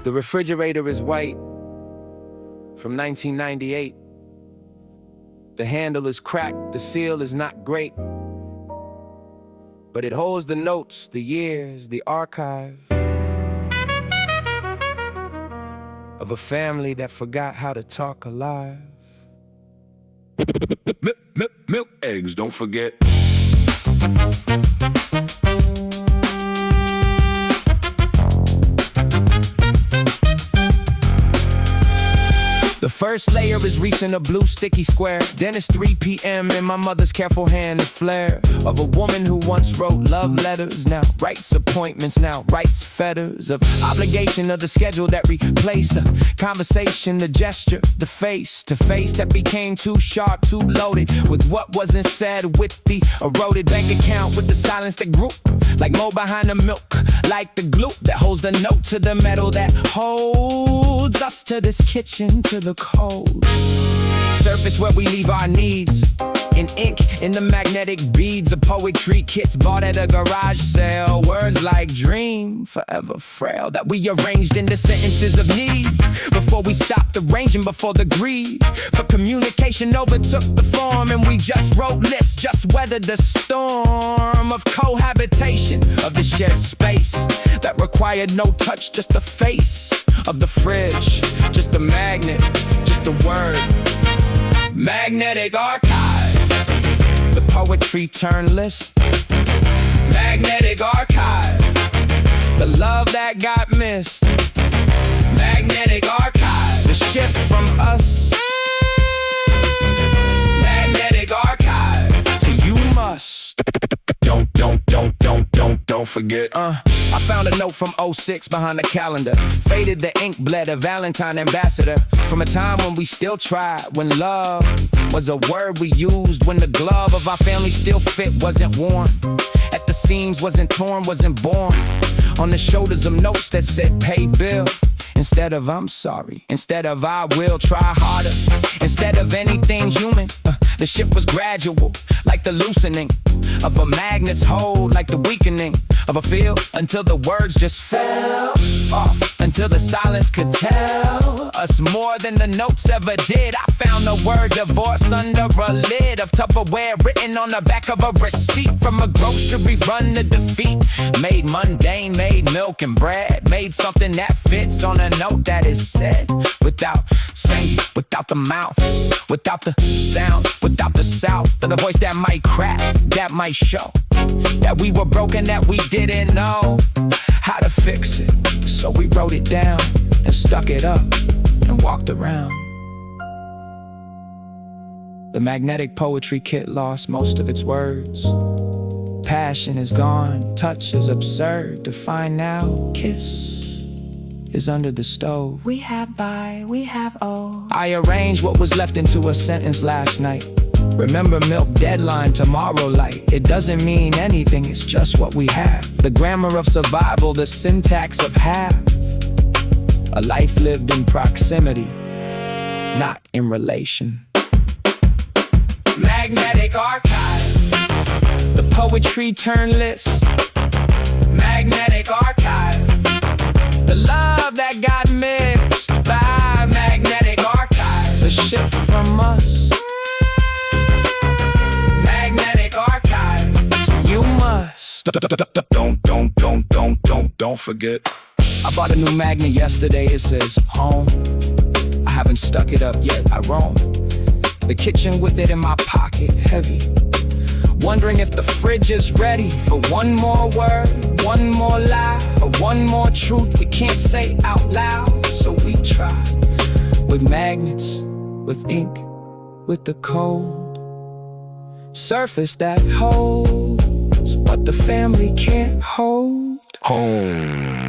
The refrigerator is white from 1998. The handle is cracked, the seal is not great, but it holds the notes, the years, the archive of a family that forgot how to talk alive. Milk, eggs, don't forget. The first layer is reaching a blue sticky square. Then it's 3 p.m. and my mother's careful hand, the flare of a woman who once wrote love letters, now writes appointments, now writes fetters of obligation of the schedule that replaced the conversation, the gesture, the face-to-face that became too sharp, too loaded with what wasn't said, with the eroded bank account, with the silence that grew like mold behind the milk, like the glue that holds the note to the metal that holds us to this kitchen, to the cold surface where we leave our needs in ink, in the magnetic beads of poetry kits bought at a garage sale. Words like dream, forever frail, that we arranged into sentences of need before we stopped arranging, before the greed for communication overtook the form, and we just wrote lists, just weathered the storm of cohabitation of the shared space that required no touch, just the face of the fridge, just the magnet, just the word. Magnetic archive, the poetry turn list. Magnetic archive, the love that got missed. Magnetic archive, the shift from us. Magnetic archive, to you must. Don't forget. I found a note from 06 behind the calendar. Faded the ink, bled a Valentine ambassador from a time when we still tried, when love was a word we used, when the glove of our family still fit, wasn't worn at the seams, wasn't torn, wasn't born on the shoulders of notes that said pay bill instead of I'm sorry, instead of I will try harder, instead of anything human. The shift was gradual, like the loosening of a magnet's hold, like the weakening of a field, until the words just fell off, until the silence could tell us more than the notes ever did. I found the word divorce under a lid of Tupperware, written on the back of a receipt from a grocery run to defeat. Made mundane, made milk and bread, made something that fits on a note that is said without saying, without the mouth, without the sound, without the south, of the voice that might crack, that might show that we were broken, that we didn't know how to fix it. So we wrote it down and stuck it up and walked around. The magnetic poetry kit lost most of its words. Passion is gone, touch is absurd to find now. Kiss is under the stove. We have by, we have oh. I arranged what was left into a sentence last night. Remember milk, deadline, tomorrow light. It doesn't mean anything, it's just what we have. The grammar of survival, the syntax of have. A life lived in proximity, not in relation. Magnetic archive, the poetry turn list. Magnetic archive, the love that got missed by magnetic archive. The shift from us. Magnetic archive, you must. Don't forget. I bought a new magnet yesterday, it says home. I haven't stuck it up yet, I roam the kitchen with it in my pocket, heavy, wondering if the fridge is ready for one more word, one more lie, or one more truth we can't say out loud. So we try with magnets, with ink, with the cold surface that holds what the family can't hold. Home.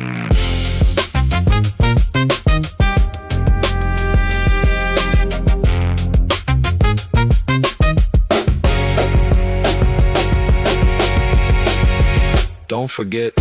Don't forget.